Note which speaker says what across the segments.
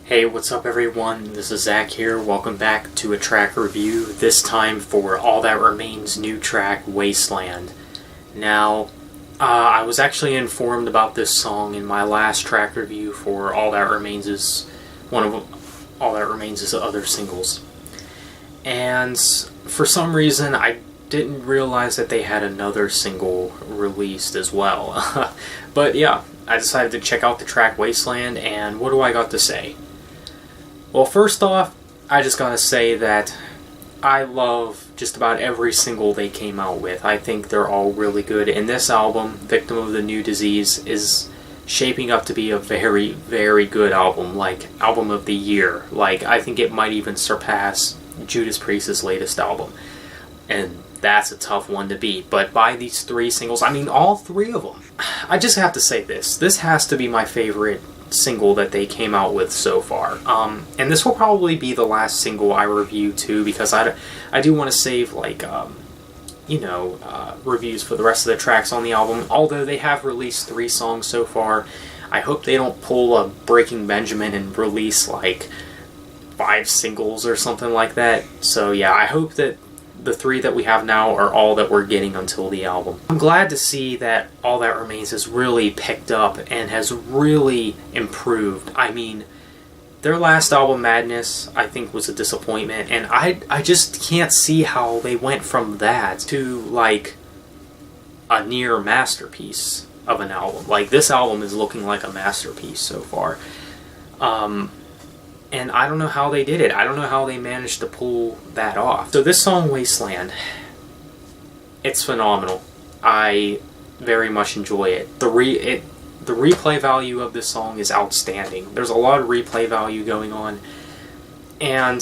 Speaker 1: Hey, what's up everyone? This is Zach here. Welcome back to a track review, this time for All That Remains' new track, Wasteland. Now, I was actually informed about this song in my last track review for All That Remains' other singles. And for some reason, I didn't realize that they had another single released as well. But yeah, I decided to check out the track Wasteland, and what do I got to say? Well, first off, I just gotta say that I love just about every single they came out with. I think they're all really good, and this album, Victim of the New Disease, is shaping up to be a very, very good album, like album of the year. Like, I think it might even surpass Judas Priest's latest album, and that's a tough one to beat. But by these three singles, I mean all three of them, I just have to say this has to be my favorite single that they came out with so far. And this will probably be the last single I review too, because I do want to save reviews for the rest of the tracks on the album. Although they have released 3 songs so far, I hope they don't pull a Breaking Benjamin and release like 5 singles or something like that. So yeah, I hope that the 3 that we have now are all that we're getting until the album. I'm glad to see that All That Remains has really picked up and has really improved. I mean, their last album, Madness, I think was a disappointment, and I just can't see how they went from that to, like, a near masterpiece of an album. Like, this album is looking like a masterpiece so far. And I don't know how they did it. I don't know how they managed to pull that off. So this song, Wasteland, it's phenomenal. I very much enjoy it. The replay value of this song is outstanding. There's a lot of replay value going on. And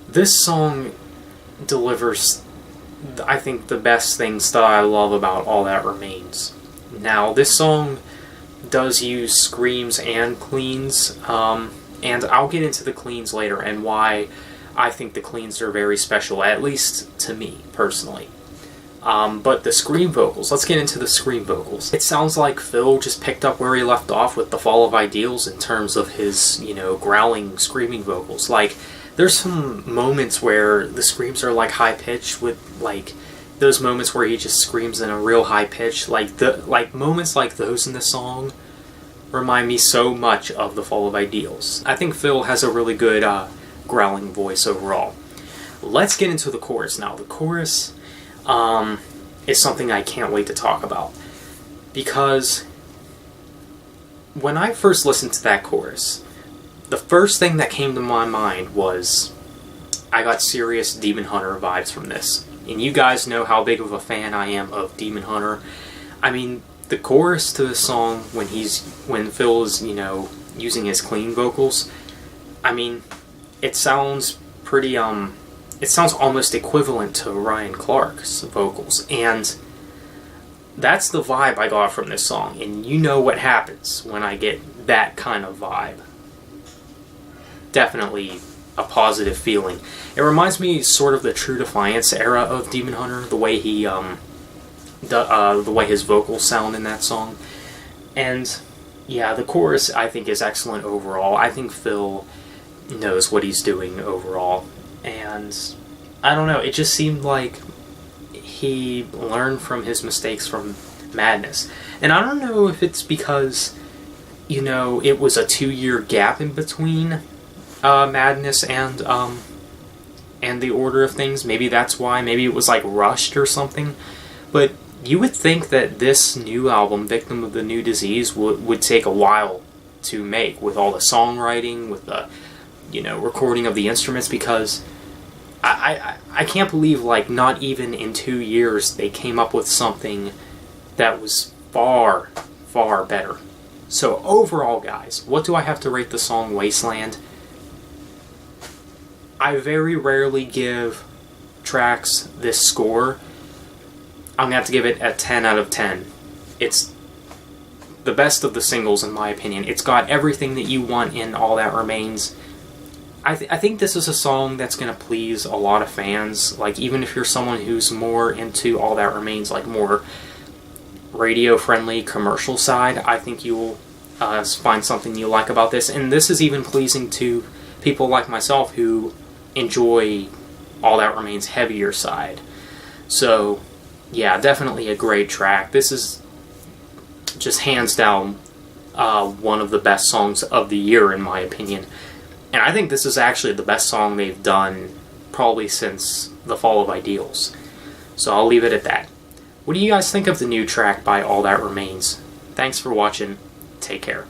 Speaker 1: this song delivers, I think, the best things that I love about All That Remains. Now, this song does use screams and cleans, and I'll get into the cleans later and why I think the cleans are very special, at least to me, personally. But the scream vocals, let's get into the scream vocals. It sounds like Phil just picked up where he left off with The Fall of Ideals in terms of his, growling, screaming vocals. Like, there's some moments where the screams are, like, high-pitched with, like, those moments where he just screams in a real high pitch. Like, moments like those in the song remind me so much of The Fall of Ideals. I think Phil has a really good growling voice overall. Let's get into the chorus now. The chorus is something I can't wait to talk about, because when I first listened to that chorus, the first thing that came to my mind was I got serious Demon Hunter vibes from this. And you guys know how big of a fan I am of Demon Hunter. I mean, the chorus to the song, when Phil is, using his clean vocals, I mean, it sounds pretty, it sounds almost equivalent to Ryan Clark's vocals, and that's the vibe I got from this song, and you know what happens when I get that kind of vibe. Definitely a positive feeling. It reminds me sort of the True Defiance era of Demon Hunter, the way he, the way his vocals sound in that song. And yeah, the chorus I think is excellent overall. I think Phil knows what he's doing overall, and I don't know, it just seemed like he learned from his mistakes from Madness. And I don't know if it's because, it was a 2-year gap in between Madness and The Order of Things. Maybe that's why. Maybe it was like rushed or something. But you would think that this new album, Victim of the New Disease, would take a while to make, with all the songwriting, with the, recording of the instruments, because I can't believe, like, not even in 2 years they came up with something that was far, far better. So overall, guys, what do I have to rate the song Wasteland? I very rarely give tracks this score. I'm going to have to give it a 10 out of 10. It's the best of the singles, in my opinion. It's got everything that you want in All That Remains. I think this is a song that's going to please a lot of fans. Like, even if you're someone who's more into All That Remains, like more radio-friendly commercial side, I think you'll find something you like about this. And this is even pleasing to people like myself who enjoy All That Remains' heavier side. So, yeah, definitely a great track. This is just hands down one of the best songs of the year, in my opinion. And I think this is actually the best song they've done probably since The Fall of Ideals. So I'll leave it at that. What do you guys think of the new track by All That Remains? Thanks for watching. Take care.